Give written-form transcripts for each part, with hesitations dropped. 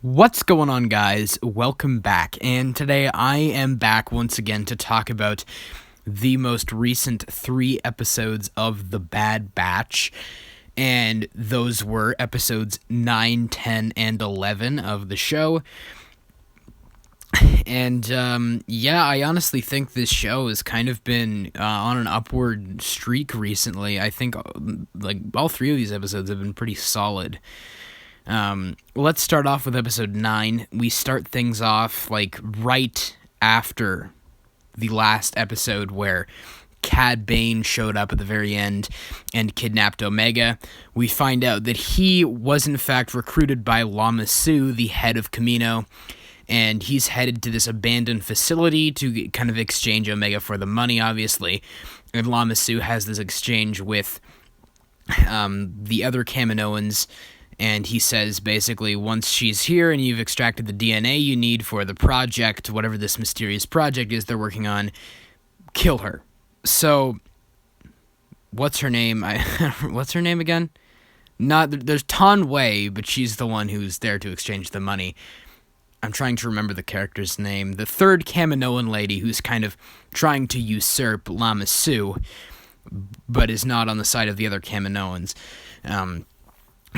What's going on, guys? Welcome back, and today I am back once again to talk about the most recent 3 episodes of The Bad Batch, and those were episodes 9, 10, and 11 of the show. And I honestly think this show has kind of been on an upward streak recently. I think all 3 of these episodes have been pretty solid. Let's start off with episode 9. We start things off right after the last episode where Cad Bane showed up at the very end and kidnapped Omega. We find out that he was in fact recruited by Lama Su, the head of Camino, and he's headed to this abandoned facility to kind of exchange Omega for the money, obviously. And Lama Su has this exchange with the other Kaminoans, and he says, basically, once she's here and you've extracted the DNA you need for the project, whatever this mysterious project is they're working on, kill her. So, what's her name? What's her name again? There's Tan Wei, but she's the one who's there to exchange the money. I'm trying to remember the character's name. The third Kaminoan lady who's kind of trying to usurp Lama Su, but is not on the side of the other Kaminoans.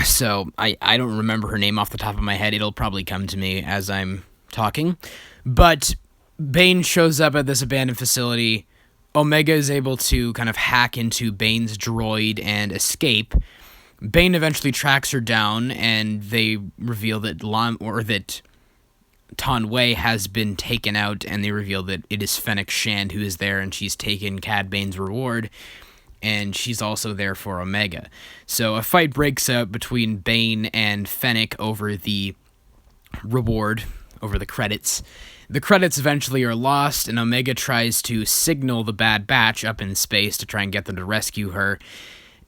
So, I don't remember her name off the top of my head. It'll probably come to me as I'm talking. But Bane shows up at this abandoned facility. Omega is able to kind of hack into Bane's droid and escape. Bane eventually tracks her down, and they reveal that Tan Wei has been taken out, and they reveal that it is Fennec Shand who is there, and she's taken Cad Bane's reward, and she's also there for Omega. So a fight breaks out between Bane and Fennec over the reward, over the credits. The credits eventually are lost, and Omega tries to signal the Bad Batch up in space to try and get them to rescue her.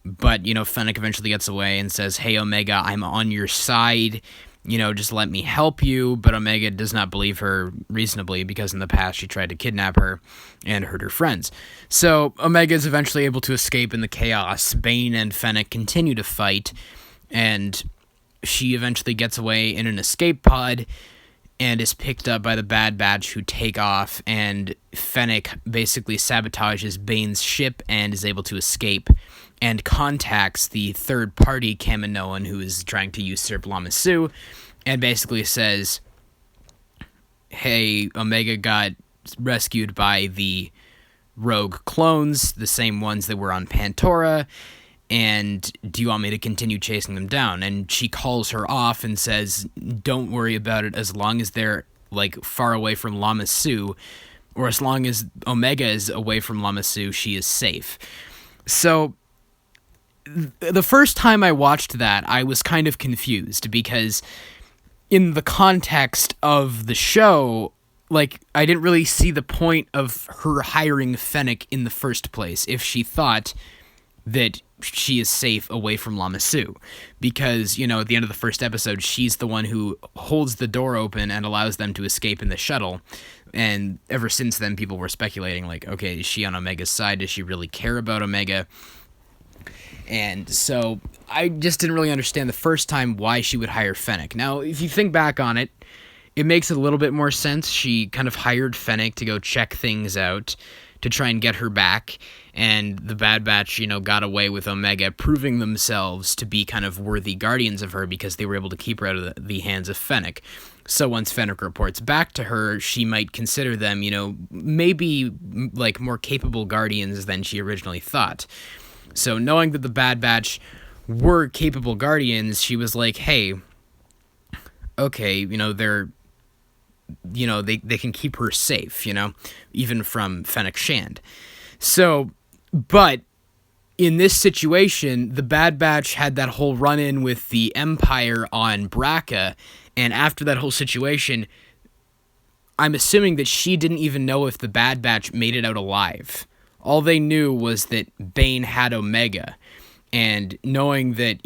But, Fennec eventually gets away and says, "Hey, Omega, I'm on your side. Just let me help you." But Omega does not believe her reasonably because in the past she tried to kidnap her and hurt her friends. So Omega is eventually able to escape in the chaos. Bane and Fennec continue to fight, and she eventually gets away in an escape pod and is picked up by the Bad Batch, who take off, and Fennec basically sabotages Bane's ship and is able to escape and contacts the third-party Kaminoan who is trying to usurp Lama Su, and basically says, "Hey, Omega got rescued by the rogue clones, the same ones that were on Pantora, and do you want me to continue chasing them down?" And she calls her off and says, "Don't worry about it, as long as they're, far away from Lama Su, or as long as Omega is away from Lama Su, she is safe." So the first time I watched that, I was kind of confused, because in the context of the show, I didn't really see the point of her hiring Fennec in the first place if she thought that she is safe away from Lama Su. Because, at the end of the first episode, she's the one who holds the door open and allows them to escape in the shuttle. And ever since then, people were speculating, okay, is she on Omega's side? Does she really care about Omega? And so I just didn't really understand the first time why she would hire Fennec. Now, if you think back on it, it makes a little bit more sense. She kind of hired Fennec to go check things out, to try and get her back, and the Bad Batch, got away with Omega, proving themselves to be kind of worthy guardians of her because they were able to keep her out of the hands of Fennec. So once Fennec reports back to her, she might consider them, maybe more capable guardians than she originally thought. So knowing that the Bad Batch were capable guardians, she was like, "Hey, okay, they're, they can keep her safe, even from Fennec Shand." So, but in this situation, the Bad Batch had that whole run-in with the Empire on Braca, and after that whole situation, I'm assuming that she didn't even know if the Bad Batch made it out alive. All they knew was that Bane had Omega, and knowing that,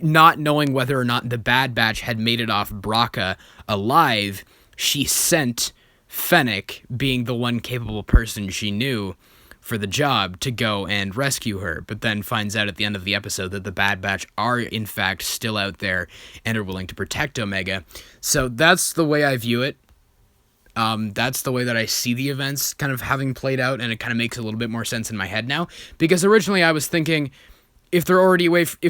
not knowing whether or not the Bad Batch had made it off Braca alive, she sent Fennec, being the one capable person she knew, for the job to go and rescue her, but then finds out at the end of the episode that the Bad Batch are in fact still out there and are willing to protect Omega. So that's the way I view it. That's the way that I see the events kind of having played out, and it kind of makes a little bit more sense in my head now, because originally I was thinking, if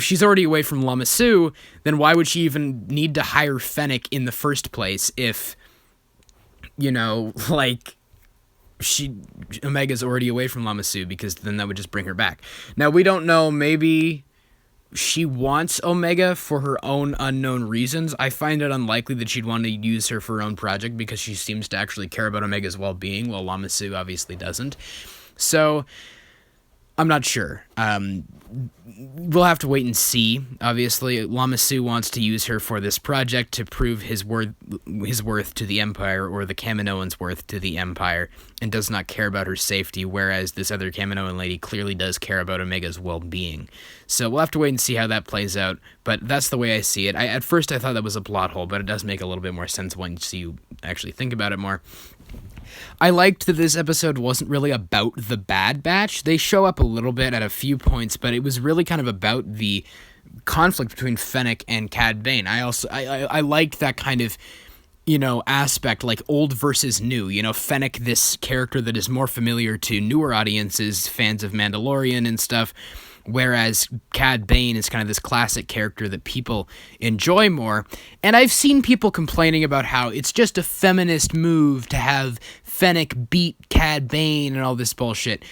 she's already away from Lama Su, then why would she even need to hire Fennec in the first place if, Omega's already away from Lama Su, because then that would just bring her back. Now, we don't know, maybe she wants Omega for her own unknown reasons. I find it unlikely that she'd want to use her for her own project, because she seems to actually care about Omega's well-being, while Lama Su obviously doesn't. So, I'm not sure. We'll have to wait and see. Obviously, Lama Su wants to use her for this project to prove his worth to the Empire, or the Kaminoan's worth to the Empire, and does not care about her safety, whereas this other Kaminoan lady clearly does care about Omega's well-being. So we'll have to wait and see how that plays out, but that's the way I see it. At first I thought that was a plot hole, but it does make a little bit more sense once you actually think about it more. I liked that this episode wasn't really about the Bad Batch. They show up a little bit at a few points, but it was really kind of about the conflict between Fennec and Cad Bane. I liked that kind of, aspect, like old versus new. Fennec, this character that is more familiar to newer audiences, fans of Mandalorian and stuff, whereas Cad Bane is kind of this classic character that people enjoy more. And I've seen people complaining about how it's just a feminist move to have Fennec beat Cad Bane and all this bullshit.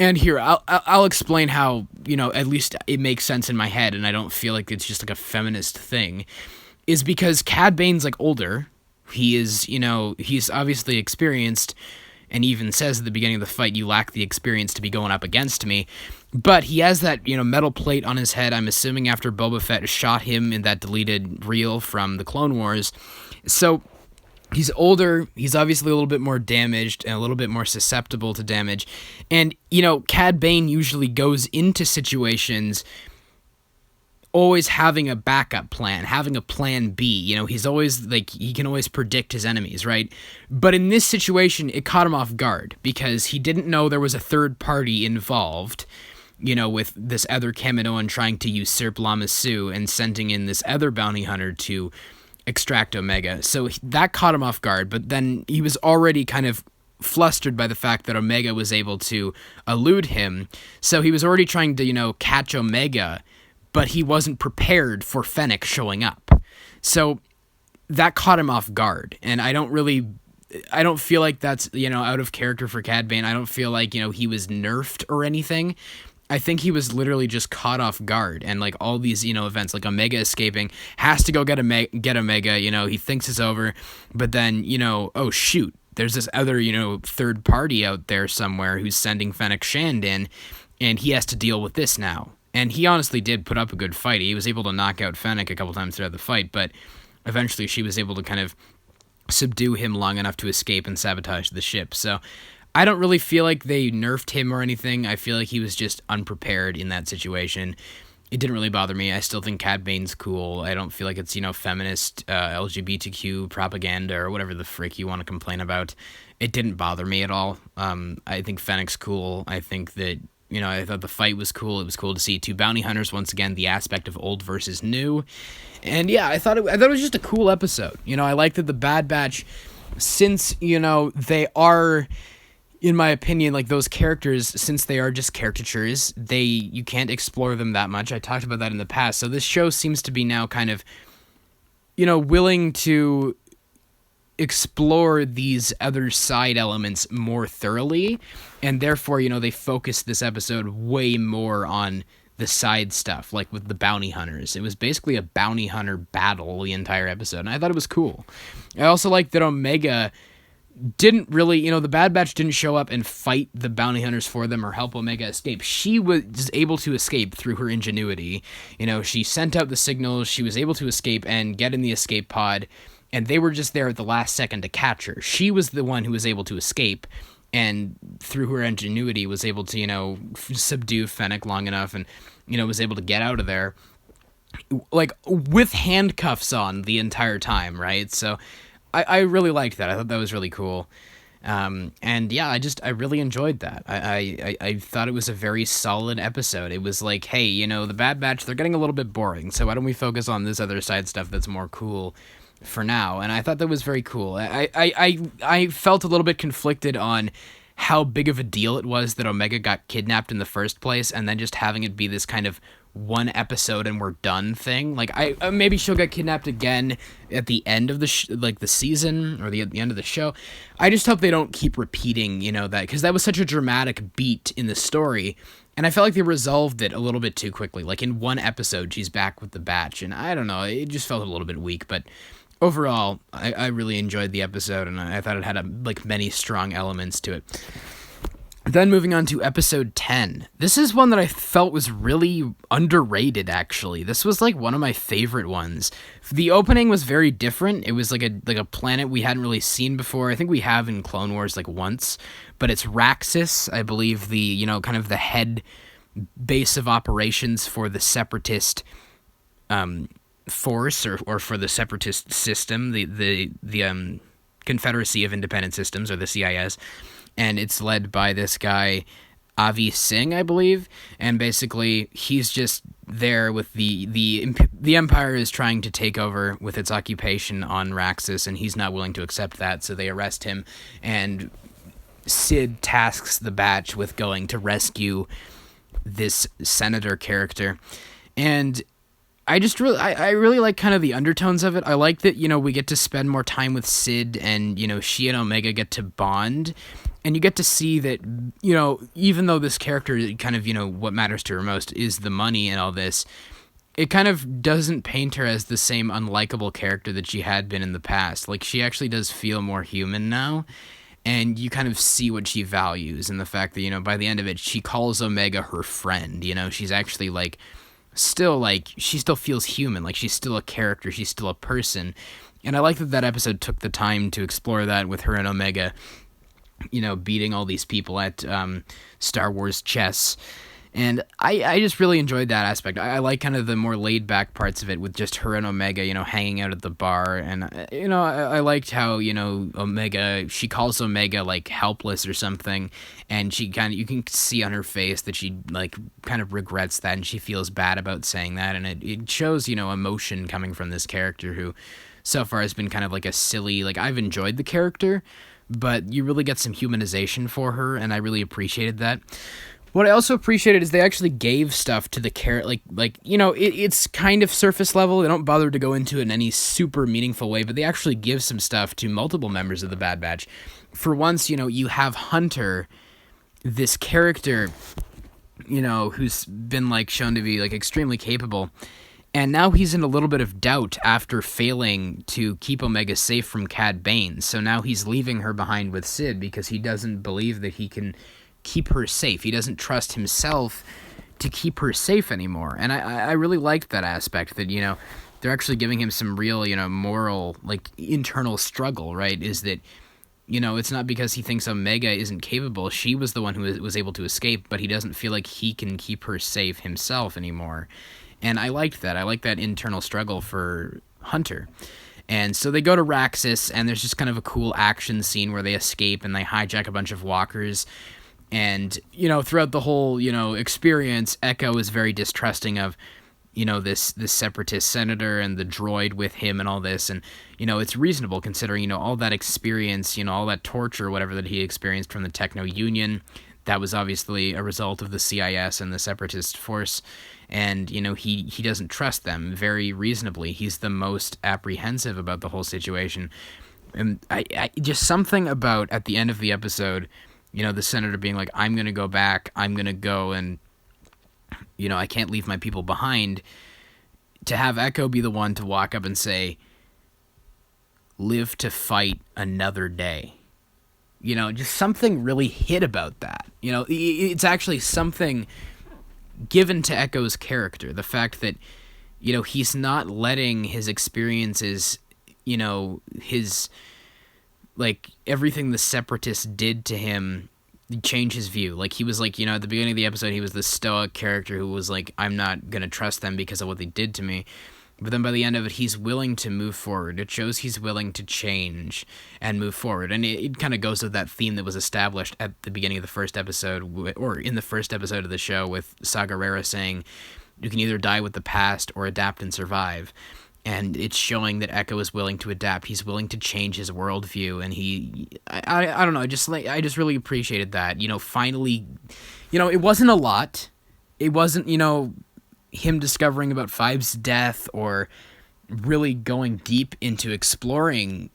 And here, I'll explain how, at least it makes sense in my head, and I don't feel like it's just like a feminist thing, is because Cad Bane's like older. He is, he's obviously experienced, and even says at the beginning of the fight, you lack the experience to be going up against me. But he has that, metal plate on his head, I'm assuming after Boba Fett shot him in that deleted reel from the Clone Wars. So he's older, he's obviously a little bit more damaged and a little bit more susceptible to damage. And, Cad Bane usually goes into situations always having a backup plan, having a plan B. He's always, he can always predict his enemies, right? But in this situation, it caught him off guard, because he didn't know there was a third party involved, with this other Kaminoan trying to usurp Lama Su and sending in this other bounty hunter to extract Omega. So that caught him off guard, but then he was already kind of flustered by the fact that Omega was able to elude him. So he was already trying to, catch Omega, but he wasn't prepared for Fennec showing up. So that caught him off guard, and I don't feel like that's, out of character for Cad Bane. I don't feel like, he was nerfed or anything. I think he was literally just caught off guard, and all these, events, like Omega escaping, has to go get Omega, he thinks it's over, but then, oh shoot, there's this other, third party out there somewhere who's sending Fennec Shand in, and he has to deal with this now. And he honestly did put up a good fight. He was able to knock out Fennec a couple times throughout the fight, but eventually she was able to kind of subdue him long enough to escape and sabotage the ship. So I don't really feel like they nerfed him or anything. I feel like he was just unprepared in that situation. It didn't really bother me. I still think Cad Bane's cool. I don't feel like it's, feminist, LGBTQ propaganda or whatever the frick you want to complain about. It didn't bother me at all. I think Fennec's cool. I think that, I thought the fight was cool. It was cool to see two bounty hunters, once again, the aspect of old versus new. And yeah, I thought it was just a cool episode. I like that the Bad Batch, since, they are, in my opinion, those characters, since they are just caricatures, you can't explore them that much. I talked about that in the past. So this show seems to be now kind of, willing to explore these other side elements more thoroughly, and therefore, they focus this episode way more on the side stuff, like with the bounty hunters. It was basically a bounty hunter battle the entire episode, and I thought it was cool. I also like that Omega didn't really, the Bad Batch didn't show up and fight the bounty hunters for them or help Omega escape. She was able to escape through her ingenuity. She sent out the signals, she was able to escape and get in the escape pod, and they were just there at the last second to catch her. She was the one who was able to escape, and through her ingenuity was able to, subdue Fennec long enough and, was able to get out of there, with handcuffs on the entire time, right? So I really liked that. I thought that was really cool. And yeah, I really enjoyed that. I thought it was a very solid episode. It was like, hey, the Bad Batch, they're getting a little bit boring, so why don't we focus on this other side stuff that's more cool for now? And I thought that was very cool. I felt a little bit conflicted on how big of a deal it was that Omega got kidnapped in the first place, and then just having it be this kind of one episode and we're done thing. Like, maybe she'll get kidnapped again at the end of the the season, or the end of the show. I just hope they don't keep repeating, that, because that was such a dramatic beat in the story, and I felt like they resolved it a little bit too quickly. Like, in one episode, she's back with the Batch, and I don't know, it just felt a little bit weak, but overall, I really enjoyed the episode, and I thought it had many strong elements to it. Then moving on to episode 10. This is one that I felt was really underrated, actually. This was one of my favorite ones. The opening was very different. It was like a planet we hadn't really seen before. I think we have in Clone Wars once, but it's Raxus, I believe, the kind of the head base of operations for the Separatist force, or for the Separatist system, the Confederacy of Independent Systems, or the CIS. And it's led by this guy, Avi Singh, I believe, and basically he's just there with the Empire is trying to take over with its occupation on Raxus, and he's not willing to accept that, so they arrest him, and Sid tasks the Batch with going to rescue this senator character, and I really like kind of the undertones of it. I like that, we get to spend more time with Sid, and, she and Omega get to bond, and you get to see that, even though this character kind of, what matters to her most is the money and all this, it kind of doesn't paint her as the same unlikable character that she had been in the past. Like, she actually does feel more human now, and you kind of see what she values, and the fact that, by the end of it, she calls Omega her friend. She's actually, she still feels human, she's still a character, she's still a person. And I like that episode took the time to explore that with her and Omega, beating all these people at Star Wars chess. And I just really enjoyed that aspect. I like kind of the more laid-back parts of it with just her and Omega, hanging out at the bar. And, I liked how, Omega, she calls Omega, helpless or something. And you can see on her face that she, kind of regrets that, and she feels bad about saying that. And it shows, emotion coming from this character who so far has been kind of a silly, I've enjoyed the character, but you really get some humanization for her, and I really appreciated that. What I also appreciated is they actually gave stuff to the character, it's kind of surface level. They don't bother to go into it in any super meaningful way, but they actually give some stuff to multiple members of the Bad Batch. For once, you have Hunter, this character, who's been, shown to be, extremely capable, and now he's in a little bit of doubt after failing to keep Omega safe from Cad Bane. So now he's leaving her behind with Sid because he doesn't believe that he can keep her safe. He doesn't trust himself to keep her safe anymore. And I really liked that aspect, that, they're actually giving him some real, moral, internal struggle, right? Is that, it's not because he thinks Omega isn't capable. She was the one who was able to escape, but he doesn't feel like he can keep her safe himself anymore. And I liked that. I liked that internal struggle for Hunter. And so they go to Raxus, and there's just kind of a cool action scene where they escape and they hijack a bunch of walkers. And, throughout the whole, experience, Echo is very distrusting of, this Separatist senator and the droid with him and all this. And, it's reasonable considering, all that experience, all that torture, whatever that he experienced from the Techno Union. That was obviously a result of the CIS and the Separatist force. And, he doesn't trust them very reasonably. He's the most apprehensive about the whole situation. And I just something about, at the end of the episode, the senator being like, I'm going to go back, I'm going to go, and, I can't leave my people behind. To have Echo be the one to walk up and say, live to fight another day. Just something really hit about that. It's actually something given to Echo's character. The fact that, he's not letting his experiences, his, everything the Separatists did to him change his view. He was at the beginning of the episode, he was the stoic character who was I'm not going to trust them because of what they did to me. But then by the end of it, he's willing to move forward. It shows he's willing to change and move forward. And it kind of goes with that theme that was established at the beginning of the first episode, or in the first episode of the show, with Saw Gerrera saying, you can either die with the past or adapt and survive. And it's showing that Echo is willing to adapt. He's willing to change his worldview. And I don't know, I just really appreciated that. Finally, it wasn't a lot. It wasn't, him discovering about Five's death or really going deep into exploring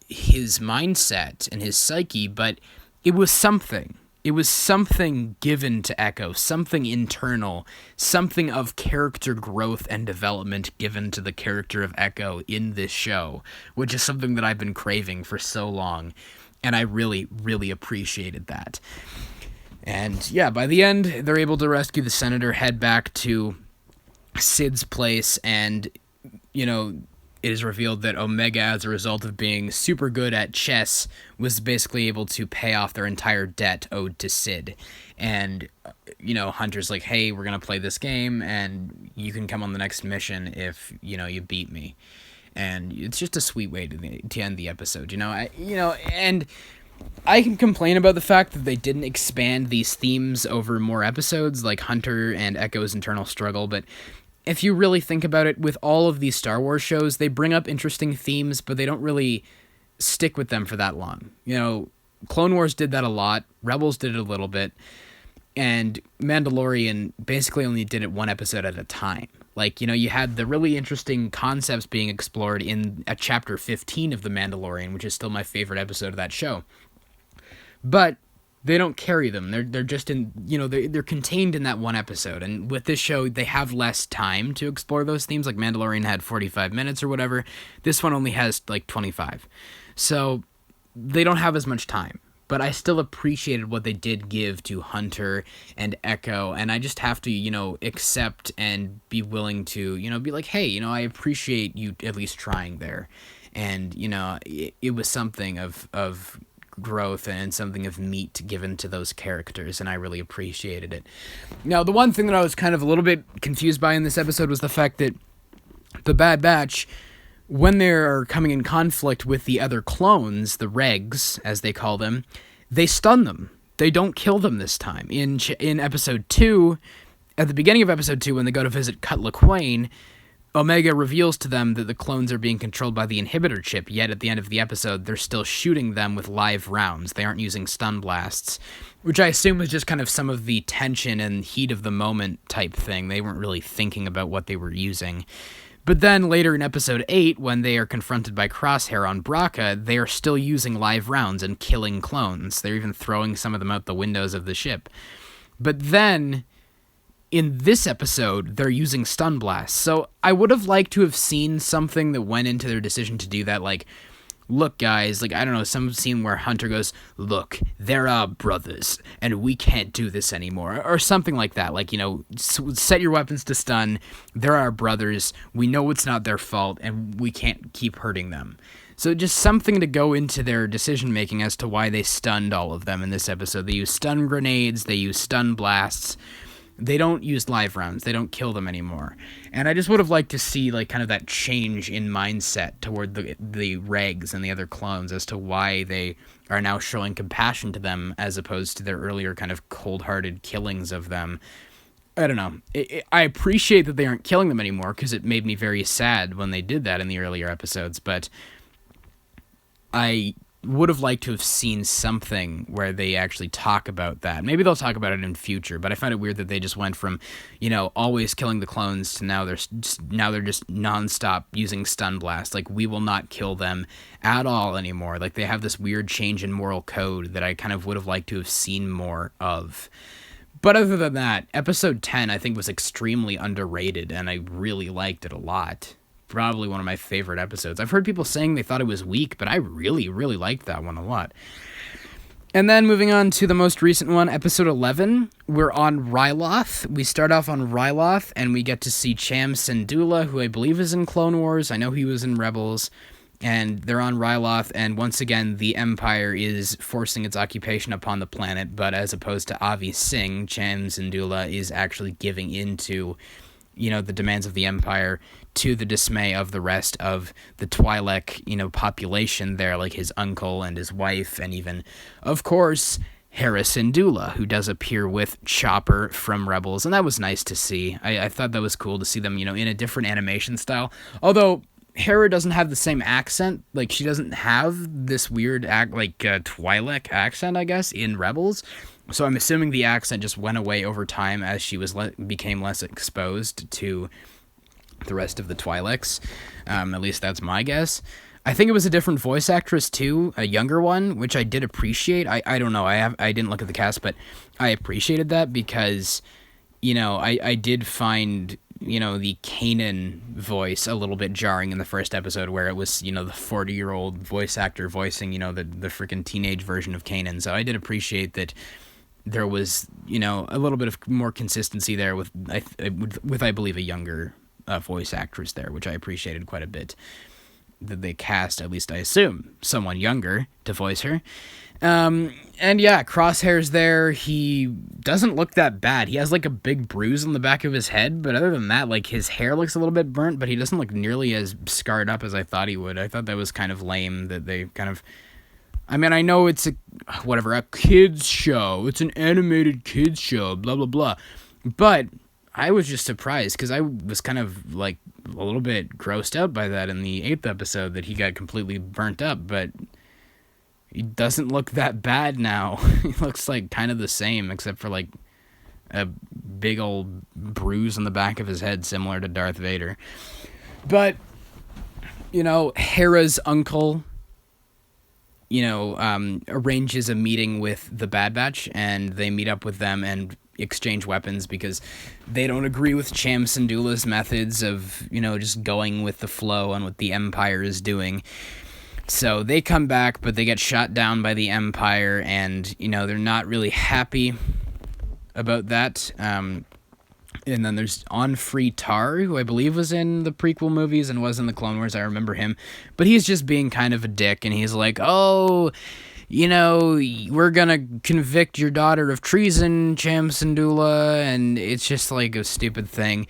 his mindset and his psyche, but it was something. It was something given to Echo, something internal, something of character growth and development given to the character of Echo in this show, which is something that I've been craving for so long, and I really, really appreciated that. And yeah, by the end, they're able to rescue the Senator, head back to Sid's place, and, it is revealed that Omega, as a result of being super good at chess, was basically able to pay off their entire debt owed to Sid. And, Hunter's like, hey, we're going to play this game, and you can come on the next mission if, you beat me. And it's just a sweet way to end the episode, and I can complain about the fact that they didn't expand these themes over more episodes, like Hunter and Echo's internal struggle, but if you really think about it, with all of these Star Wars shows, they bring up interesting themes, but they don't really stick with them for that long. Clone Wars did that a lot, Rebels did it a little bit, and Mandalorian basically only did it one episode at a time. Like, you had the really interesting concepts being explored in chapter 15 of The Mandalorian, which is still my favorite episode of that show. But they don't carry them. They're just in, they're contained in that one episode. And with this show, they have less time to explore those themes. Like Mandalorian had 45 minutes or whatever. This one only has like 25. So they don't have as much time. But I still appreciated what they did give to Hunter and Echo, and I just have to, accept and be willing to, be like, hey, I appreciate you at least trying there. And, it was something of growth and something of meat given to those characters, and I really appreciated it. Now, the one thing that I was kind of a little bit confused by in this episode was the fact that the Bad Batch, when they're coming in conflict with the other clones, the regs, as they call them, they stun them. They don't kill them this time. In episode 2, at the beginning of episode 2, when they go to visit Cut LaQuaine, Omega reveals to them that the clones are being controlled by the inhibitor chip, yet at the end of the episode, they're still shooting them with live rounds. They aren't using stun blasts, which I assume was just kind of some of the tension and heat of the moment type thing. They weren't really thinking about what they were using. But then later in episode 8, when they are confronted by Crosshair on Braca, they are still using live rounds and killing clones. They're even throwing some of them out the windows of the ship. But then, in this episode, they're using stun blasts. So I would have liked to have seen something that went into their decision to do that, like, look, guys, like, I don't know, some scene where Hunter goes, look, they're our brothers, and we can't do this anymore, or something like that. Like, set your weapons to stun, they're our brothers, we know it's not their fault, and we can't keep hurting them. So just something to go into their decision-making as to why they stunned all of them in this episode. They use stun grenades, they use stun blasts. They don't use live rounds. They don't kill them anymore. And I just would have liked to see, like, kind of that change in mindset toward the regs and the other clones as to why they are now showing compassion to them as opposed to their earlier kind of cold-hearted killings of them. I don't know. I appreciate that they aren't killing them anymore because it made me very sad when they did that in the earlier episodes, but I would have liked to have seen something where they actually talk about that. Maybe they'll talk about it in future, but I find it weird that they just went from, always killing the clones to now they're just nonstop using stun blast. Like, we will not kill them at all anymore. Like, they have this weird change in moral code that I kind of would have liked to have seen more of. But other than that, episode 10 I think was extremely underrated, and I really liked it a lot. Probably one of my favorite episodes. I've heard people saying they thought it was weak, but I really, really liked that one a lot. And then moving on to the most recent one, episode 11, we're on Ryloth. We start off on Ryloth, and we get to see Cham Syndulla, who I believe is in Clone Wars. I know he was in Rebels. And they're on Ryloth, and once again, the Empire is forcing its occupation upon the planet, but as opposed to Avi Singh, Cham Syndulla is actually giving into the demands of the Empire, to the dismay of the rest of the Twi'lek, population there, like his uncle and his wife, and even, of course, Hera Syndulla, who does appear with Chopper from Rebels, and that was nice to see. I thought that was cool to see them, in a different animation style. Although Hera doesn't have the same accent, like she doesn't have this weird Twi'lek accent, I guess, in Rebels. So I'm assuming the accent just went away over time as she became less exposed to the rest of the Twi'leks. At least that's my guess. I think it was a different voice actress too, a younger one, which I did appreciate. I don't know, I didn't look at the cast, but I appreciated that because, I did find, the Kanan voice a little bit jarring in the first episode, where it was, the 40-year-old voice actor voicing, the freaking teenage version of Kanan. So I did appreciate that there was, a little bit of more consistency there with I believe, a younger voice actress there, which I appreciated quite a bit. That they cast, at least I assume, someone younger to voice her. And yeah, Crosshair's there. He doesn't look that bad. He has like a big bruise on the back of his head, but other than that, like his hair looks a little bit burnt, but he doesn't look nearly as scarred up as I thought he would. I thought that was kind of lame that they kind of... I mean, I know it's a kids show. It's an animated kids show, blah, blah, blah. But I was just surprised because I was kind of like a little bit grossed out by that in the 8th episode, that he got completely burnt up, but he doesn't look that bad now. He looks like kind of the same, except for like a big old bruise on the back of his head, similar to Darth Vader. But, Hera's uncle, arranges a meeting with the Bad Batch, and they meet up with them and exchange weapons because they don't agree with Cham Syndulla's methods of, just going with the flow on what the Empire is doing. So they come back, but they get shot down by the Empire, and, they're not really happy about that. And then there's Onfree Tar, who I believe was in the prequel movies and was in the Clone Wars. I remember him. But he's just being kind of a dick, and he's like, oh, we're gonna convict your daughter of treason, Cham Syndulla, and it's just like a stupid thing.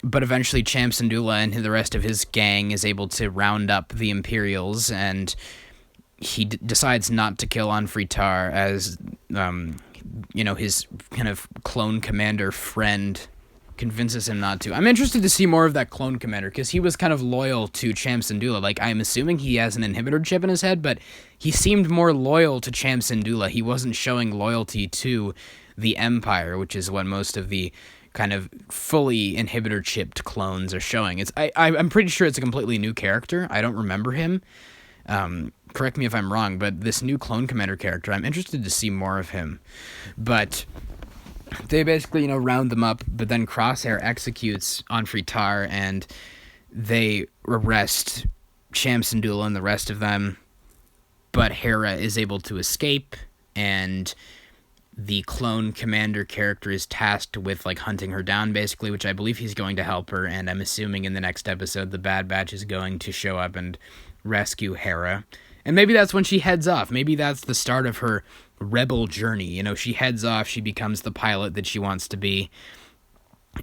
But eventually Cham Syndulla and the rest of his gang is able to round up the Imperials, and he decides not to kill Onfree Tar as, his kind of clone commander friend convinces him not to. I'm interested to see more of that clone commander, because he was kind of loyal to Cham Syndulla. Like, I'm assuming he has an inhibitor chip in his head, but he seemed more loyal to Cham Syndulla. He wasn't showing loyalty to the Empire, which is what most of the kind of fully inhibitor chipped clones are showing. I'm pretty sure it's a completely new character. I don't remember him. Correct me if I'm wrong, but this new clone commander character, I'm interested to see more of him. But they basically, round them up, but then Crosshair executes Onfree Tar, and they arrest Cham Syndulla and the rest of them, but Hera is able to escape, and the clone commander character is tasked with, hunting her down, basically, which I believe he's going to help her, and I'm assuming in the next episode the Bad Batch is going to show up and rescue Hera. And maybe that's when she heads off. Maybe that's the start of her rebel journey. She heads off, she becomes the pilot that she wants to be,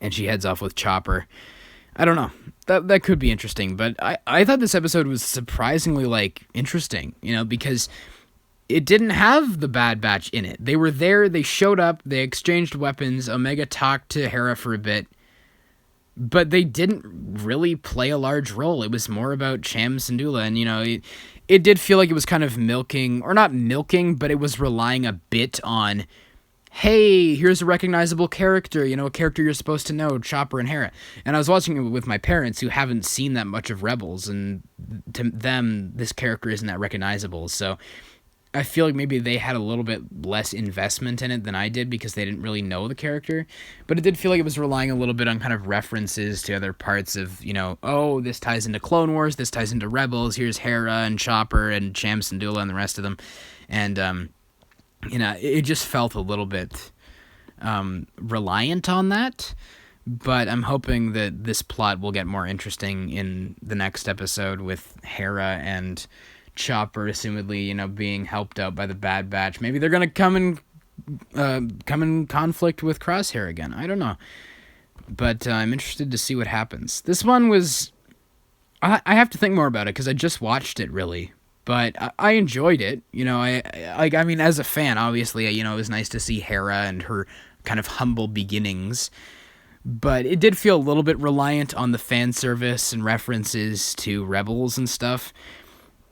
and she heads off with Chopper. I don't know. That could be interesting, but I thought this episode was surprisingly, interesting, because it didn't have the Bad Batch in it. They were there, they showed up, they exchanged weapons, Omega talked to Hera for a bit, but they didn't really play a large role. It was more about Cham Syndulla, and, it did feel like it was kind of milking, or not milking, but it was relying a bit on, hey, here's a recognizable character, a character you're supposed to know, Chopper and Hera. And I was watching it with my parents who haven't seen that much of Rebels, and to them, this character isn't that recognizable. So I feel like maybe they had a little bit less investment in it than I did because they didn't really know the character. But it did feel like it was relying a little bit on kind of references to other parts of, oh, this ties into Clone Wars, this ties into Rebels, here's Hera and Chopper and Cham Syndulla and the rest of them. And, it just felt a little bit reliant on that. But I'm hoping that this plot will get more interesting in the next episode with Hera and Chopper, assumedly, being helped out by the Bad Batch. Maybe they're gonna come in conflict with Crosshair again. I don't know. but I'm interested to see what happens. This one was... I have to think more about it because I just watched it, really. But I enjoyed it. I mean, as a fan, obviously, it was nice to see Hera and her kind of humble beginnings. But it did feel a little bit reliant on the fan service and references to Rebels and stuff.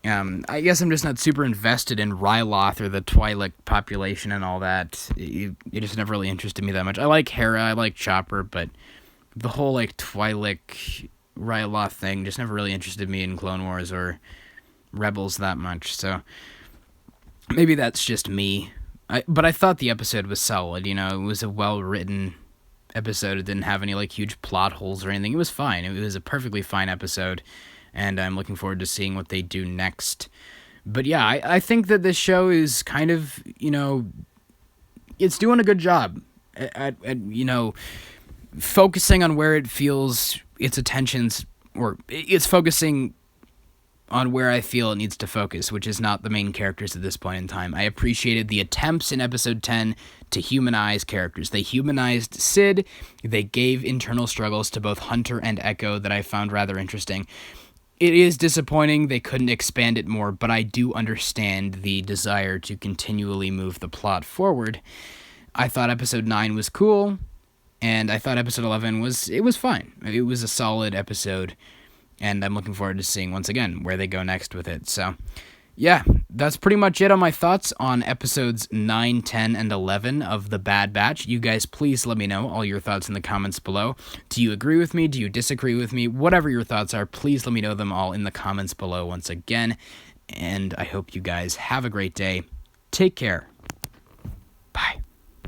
I guess I'm just not super invested in Ryloth or the Twi'lek population and all that. It just never really interested me that much. I like Hera, I like Chopper, but the whole, Twi'lek Ryloth thing just never really interested me in Clone Wars or Rebels that much, so maybe that's just me. But I thought the episode was solid, it was a well-written episode. It didn't have any, huge plot holes or anything. It was fine. It was a perfectly fine episode, and I'm looking forward to seeing what they do next. But yeah, I think that this show is kind of, it's doing a good job at focusing on where it feels its attentions, or it's focusing on where I feel it needs to focus, which is not the main characters at this point in time. I appreciated the attempts in episode 10 to humanize characters. They humanized Sid. They gave internal struggles to both Hunter and Echo that I found rather interesting. It is disappointing they couldn't expand it more, but I do understand the desire to continually move the plot forward. I thought episode 9 was cool, and I thought episode 11 was fine. It was a solid episode, and I'm looking forward to seeing, once again, where they go next with it. So, yeah, that's pretty much it on my thoughts on episodes 9, 10, and 11 of The Bad Batch. You guys, please let me know all your thoughts in the comments below. Do you agree with me? Do you disagree with me? Whatever your thoughts are, please let me know them all in the comments below once again. And I hope you guys have a great day. Take care.